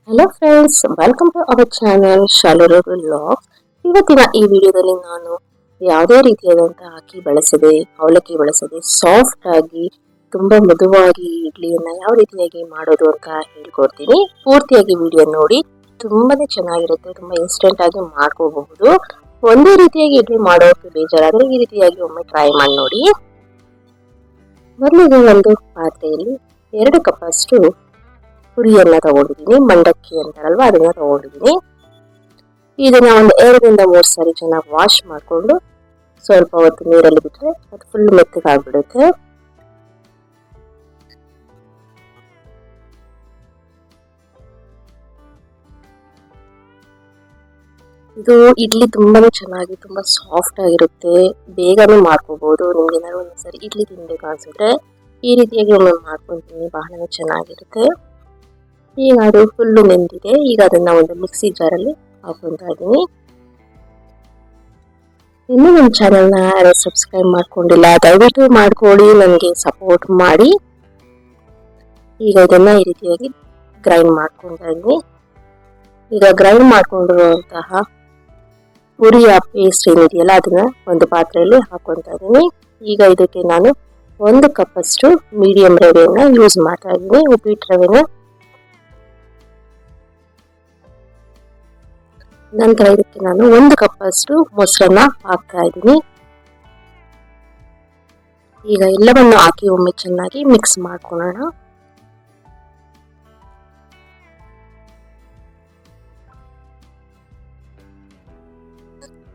Hello friends, welcome to our channel Shaluru vlogs. ಇವತ್ತಿನ ಈ ವಿಡಿಯೋದಲ್ಲಿ ನಾನು ಯಾವುದೇ ರೀತಿಯಾದಂತಹ ಅಕ್ಕಿ ಬಳಸದೆ, ಅವಲಕ್ಕಿ ಬಳಸದೆ ಸಾಫ್ಟ್ ಆಗಿ ತುಂಬಾ ಮೃದುವಾಗಿ ಇಡ್ಲಿಯನ್ನ ಯಾವ ರೀತಿಯಾಗಿ ಮಾಡೋದು ಅಂತ ಹೇಳ್ಕೊಡ್ತೀನಿ. ಪೂರ್ತಿಯಾಗಿ ವಿಡಿಯೋ ನೋಡಿ. ತುಂಬಾನೇ ಚೆನ್ನಾಗಿರುತ್ತೆ. ತುಂಬಾ ಇನ್ಸ್ಟೆಂಟ್ ಆಗಿ ಮಾಡ್ಕೋಬಹುದು. ಒಂದೇ ರೀತಿಯಾಗಿ ಇಡ್ಲಿ ಮಾಡೋಕೆ ಬೇಜಾರಾದ್ರೆ ಈ ರೀತಿಯಾಗಿ ಒಮ್ಮೆ ಟ್ರೈ ಮಾಡಿ ನೋಡಿ. ಮೊದಲಿಗೆ ಒಂದು ಪಾತ್ರೆಯಲ್ಲಿ 2 ಕಪ್ ಅಷ್ಟು ಪುರಿಯನ್ನ ತಗೊಂಡಿದ್ದೀನಿ. ಮಂಡಕ್ಕಿ ಅಂತಾರಲ್ವಾ, ಅದನ್ನ ತಗೊಂಡಿದ್ದೀನಿ. ಇದನ್ನ ಒಂದು 2 ರಿಂದ 3 ಸಾರಿ ಚೆನ್ನಾಗಿ ವಾಶ್ ಮಾಡಿಕೊಂಡು ಸ್ವಲ್ಪ ಹೊತ್ತು ನೀರಲ್ಲಿ ಬಿಟ್ರೆ ಅದು ಫುಲ್ ಮೆತ್ತಗಾಗ್ಬಿಡುತ್ತೆ. ಇದು ಇಡ್ಲಿ ತುಂಬಾನೇ ಚೆನ್ನಾಗಿ ತುಂಬಾ ಸಾಫ್ಟ್ ಆಗಿರುತ್ತೆ. ಬೇಗನೆ ಮಾಡ್ಕೋಬಹುದು. ನಿಮ್ಗೆ ಏನಾದ್ರು ಒಂದ್ಸರಿ ಇಡ್ಲಿ ತಿನ್ಬೇಕು ಅನ್ಸಿದ್ರೆ ಈ ರೀತಿಯಾಗಿ ಒಮ್ಮೆ ಮಾಡ್ಕೊಂತೀನಿ. ಬಹಳನೇ ಚೆನ್ನಾಗಿರುತ್ತೆ. ಈಗ ಅದು ಫುಲ್ಲು ನೆಂದಿದೆ. ಈಗ ಅದನ್ನ ಒಂದು ಮಿಕ್ಸಿ ಜಾರಲ್ಲಿ ಹಾಕೊಂತಾ ಇದ್ದೀನಿ. ಇನ್ನೂ ನಮ್ಮ ಚಾನೆಲ್ನ ಯಾರು ಸಬ್ಸ್ಕ್ರೈಬ್ ಮಾಡ್ಕೊಂಡಿಲ್ಲ ದಯವಿಟ್ಟು ಮಾಡ್ಕೊಳ್ಳಿ, ನನಗೆ ಸಪೋರ್ಟ್ ಮಾಡಿ. ಈಗ ಇದನ್ನ ಈ ರೀತಿಯಾಗಿ ಗ್ರೈಂಡ್ ಮಾಡ್ಕೊಂತಾ ಇದ್ದೀನಿ. ಈಗ ಗ್ರೈಂಡ್ ಮಾಡ್ಕೊಂಡಿರುವಂತಹ ಪುರಿಯ ಪೇಸ್ಟ್ ಏನಿದೆಯಲ್ಲ ಅದನ್ನ ಒಂದು ಪಾತ್ರೆಯಲ್ಲಿ ಹಾಕೊಂತಾ ಇದ್ದೀನಿ. ಈಗ ಇದಕ್ಕೆ ನಾನು 1 ಕಪ್ ಅಷ್ಟು ಮೀಡಿಯಂ ರವೆಯನ್ನ ಯೂಸ್ ಮಾಡ್ತಾ ಇದ್ದೀನಿ, ಉಪ್ಪಿಟ್ಟು ರವೆನ. ನಂತರ ಇದಕ್ಕೆ ನಾನು 1 ಕಪ್ ಅಷ್ಟು ಮೊಸರನ್ನ ಹಾಕ್ತಾ ಇದ್ದೀನಿ. ಈಗ ಎಲ್ಲವನ್ನು ಹಾಕಿ ಒಮ್ಮೆ ಚೆನ್ನಾಗಿ ಮಿಕ್ಸ್ ಮಾಡ್ಕೊಳ್ಳೋಣ.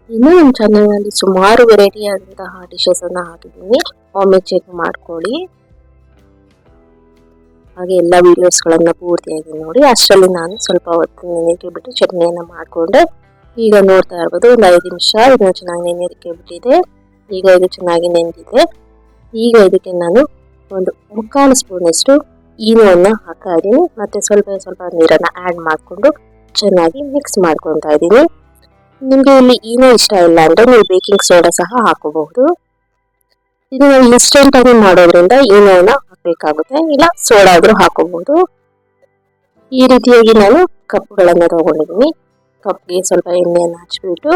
ಇನ್ನು ನಮ್ಮ ಚಾನೆಲ್ನಲ್ಲಿ ಸುಮಾರು ವೆರೈಟಿ ಆದಂತಹ ಡಿಶಸ್ ಅನ್ನ ಹಾಕಿದ್ದೀನಿ, ಒಮ್ಮೆ ಚೆಕ್ ಮಾಡ್ಕೊಳ್ಳಿ. ಹಾಗೆ ಎಲ್ಲ ವಿಡಿಯೋಸ್ಗಳನ್ನ ಪೂರ್ತಿಯಾಗಿ ನೋಡಿ. ಅಷ್ಟರಲ್ಲಿ ನಾನು ಸ್ವಲ್ಪ ಹೊತ್ತು ನೆನೆಯೋಕೆ ಬಿಟ್ಟು ಚಟ್ನಿಯನ್ನ ಮಾಡಿಕೊಂಡೆ. ಈಗ ನೋಡ್ತಾ ಇರ್ಬೋದು, ಒಂದು 5 ನಿಮಿಷ ಇದನ್ನ ಚೆನ್ನಾಗಿ ನೆನೆಯೋದಕ್ಕೆ ಬಿಟ್ಟಿದೆ. ಈಗ ಇದು ಚೆನ್ನಾಗಿ ನೆಂದಿದೆ. ಈಗ ಇದಕ್ಕೆ ನಾನು ಒಂದು 3/4 ಸ್ಪೂನ್ ಅಷ್ಟು ಈನೋವನ್ನ ಹಾಕ್ತಾ ಇದ್ದೀನಿ. ಮತ್ತೆ ಸ್ವಲ್ಪ ನೀರನ್ನ ಆಡ್ ಮಾಡಿಕೊಂಡು ಚೆನ್ನಾಗಿ ಮಿಕ್ಸ್ ಮಾಡ್ಕೊತಾ ಇದ್ದೀನಿ. ನಿಮ್ಗೆ ಇಲ್ಲಿ ಈನೋ ಇಷ್ಟ ಇಲ್ಲ ಅಂದ್ರೆ ನೀವು ಬೇಕಿಂಗ್ ಸೋಡಾ ಸಹ ಹಾಕೋಬಹುದು. ಇದು ನಾವು ಇನ್ಸ್ಟೆಂಟ್ ಆಗಿ ಮಾಡೋದ್ರಿಂದ ಈನೋನ ಹಾಕಬೇಕಾಗುತ್ತೆ, ಇಲ್ಲ ಸೋಡಾ ಆದ್ರೂ ಹಾಕೋಬಹುದು. ಈ ರೀತಿಯಾಗಿ ನಾನು ಕಪ್ಗಳನ್ನ ತಗೊಂಡಿದ್ದೀನಿ. ಕಪ್ಗೆ ಸ್ವಲ್ಪ ಎಣ್ಣೆಯನ್ನು ಹಚ್ಬಿಟ್ಟು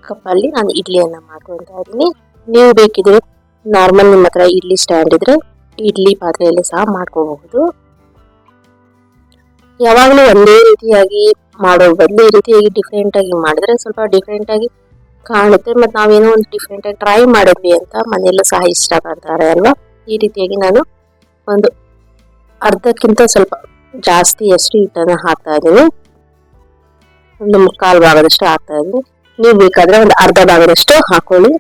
ಕಪ್ಪಲ್ಲಿ ನಾನು ಇಡ್ಲಿಯನ್ನ ಮಾಡ್ಕೊತಾ ಇದ್ದೀನಿ. ನೀವು ಬೇಕಿದ್ರೆ ನಾರ್ಮಲ್ ನಿಮ್ಮ ಹತ್ರ ಇಡ್ಲಿ ಸ್ಟ್ಯಾಂಡ್ ಇದ್ರೆ ಇಡ್ಲಿ ಪಾತ್ರೆಯಲ್ಲಿ ಸಹ ಮಾಡ್ಕೋಬಹುದು. ಯಾವಾಗಲೂ ಒಂದೇ ರೀತಿಯಾಗಿ ಮಾಡೋ ಬದಲು ಈ ರೀತಿಯಾಗಿ ಡಿಫ್ರೆಂಟ್ ಆಗಿ ಮಾಡಿದ್ರೆ ಸ್ವಲ್ಪ ಡಿಫ್ರೆಂಟ್ ಆಗಿ ಕಾಣುತ್ತೆ. ಮತ್ತೆ ನಾವೇನೋ ಒಂದು ಡಿಫ್ರೆಂಟ್ ಆಗಿ ಟ್ರೈ ಮಾಡಿದ್ವಿ ಅಂತ ಮನೆಯಲ್ಲೂ ಸಹ ಇಷ್ಟಪಡ್ತಾರೆ ಅಲ್ವಾ. ಈ ರೀತಿಯಾಗಿ ನಾನು ಒಂದು ಅರ್ಧಕ್ಕಿಂತ ಸ್ವಲ್ಪ ಜಾಸ್ತಿ ಅಷ್ಟು ಹಿಟ್ಟನ್ನ ಹಾಕ್ತಾ ಇದ್ದೀನಿ. ಒಂದು 3/4 ಭಾಗದಷ್ಟು ಹಾಕ್ತಾ ಇದ್ದೀನಿ. ನೀವು ಬೇಕಾದ್ರೆ ಒಂದು ಅರ್ಧ ಭಾಗದಷ್ಟು ಹಾಕೊಳ್ಳಿ.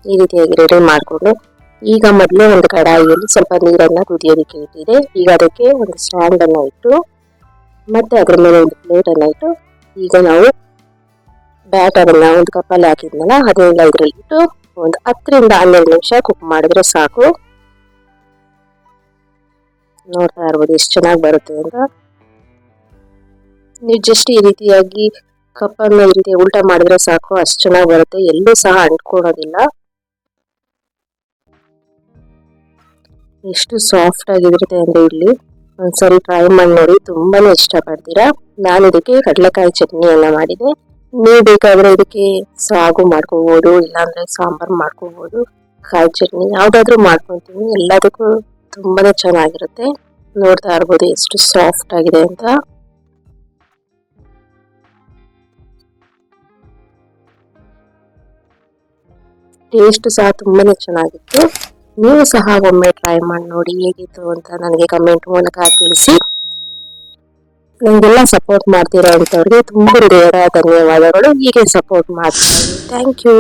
ಈ ರೀತಿಯಾಗಿ ರೆಡಿ ಮಾಡಿಕೊಂಡು ಈಗ ಮೊದಲೇ ಒಂದು ಕಡಾಯಿಯಲ್ಲಿ ಸ್ವಲ್ಪ ನೀರನ್ನ ಕುದಿಯೋದಕ್ಕೆ ಇಟ್ಟಿದೆ. ಈಗ ಅದಕ್ಕೆ ಒಂದು ಸ್ಟ್ಯಾಂಡ್ ಅನ್ನ ಇಟ್ಟು ಮತ್ತೆ ಅದ್ರ ಮೇಲೆ ಒಂದು ಪ್ಲೇಟ್ ಅನ್ನ ಇಟ್ಟು ಈಗ ನಾವು ಬ್ಯಾಟರ್ ಅನ್ನ ಒಂದು ಕಪ್ಪಲ್ಲಿ ಹಾಕಿದ್ನಲ್ಲ ಅದನ್ನೆಲ್ಲ ಇದ್ರಲ್ಲಿ ಇಟ್ಟು ಒಂದು 10 ರಿಂದ 12 ನಿಮಿಷ ಕುಕ್ ಮಾಡಿದ್ರೆ ಸಾಕು. ನೋಡ್ತಾ ಇರ್ಬೋದು ಎಷ್ಟು ಚೆನ್ನಾಗಿ ಬರುತ್ತೆ ಅಂತ. ನೀವು ಜಸ್ಟ್ ಈ ರೀತಿಯಾಗಿ ಕಪ್ಪನ್ನು ಈ ರೀತಿ ಉಲ್ಟಾ ಮಾಡಿದ್ರೆ ಸಾಕು, ಅಷ್ಟು ಚೆನ್ನಾಗಿ ಬರುತ್ತೆ. ಎಲ್ಲೂ ಸಹ ಅಂಟ್ಕೊಳ್ಳೋದಿಲ್ಲ. ಎಷ್ಟು ಸಾಫ್ಟ್ ಆಗಿರುತ್ತೆ ಅಂದ್ರೆ ಇಲ್ಲಿ ಒಂದ್ಸರಿ ಟ್ರೈ ಮಾಡಿ ನೋಡಿ, ತುಂಬಾನೇ ಇಷ್ಟಪಡ್ತೀರಾ. ನಾನು ಇದಕ್ಕೆ ಕಡಲೆಕಾಯಿ ಚಟ್ನಿಯನ್ನ ಮಾಡಿದೆ. ನೀವು ಬೇಕಾದ್ರೆ ಇದಕ್ಕೆ ಸಾಗು ಮಾಡ್ಕೋಬಹುದು, ಇಲ್ಲಾಂದ್ರೆ ಸಾಂಬಾರ್ ಮಾಡ್ಕೋಬಹುದು, ಕಾಯಿ ಚಟ್ನಿ ಯಾವ್ದಾದ್ರು ಮಾಡ್ಕೊಂತೀನಿ. ಎಲ್ಲದಕ್ಕೂ ತುಂಬಾನೇ ಚೆನ್ನಾಗಿರುತ್ತೆ. ನೋಡ್ತಾ ಇರ್ಬೋದು ಎಷ್ಟು ಸಾಫ್ಟ್ ಆಗಿದೆ ಅಂತ. ಟೇಸ್ಟ್ ಸಹ ತುಂಬಾನೇ ಚೆನ್ನಾಗಿತ್ತು. ನೀವು ಸಹ ಒಮ್ಮೆ ಟ್ರೈ ಮಾಡಿ ನೋಡಿ ಹೇಗಿತ್ತು ಅಂತ ನನಗೆ ಕಮೆಂಟ್ ಮೂಲಕ ತಿಳಿಸಿ. ನನಗೆಲ್ಲ ಸಪೋರ್ಟ್ ಮಾಡ್ತೀರಾ ಅಂತವ್ರಿಗೆ ತುಂಬ ಹೃದಯದ ಧನ್ಯವಾದಗಳು. ಹೀಗೆ ಸಪೋರ್ಟ್ ಮಾಡ್ತೀನಿ. Thank you.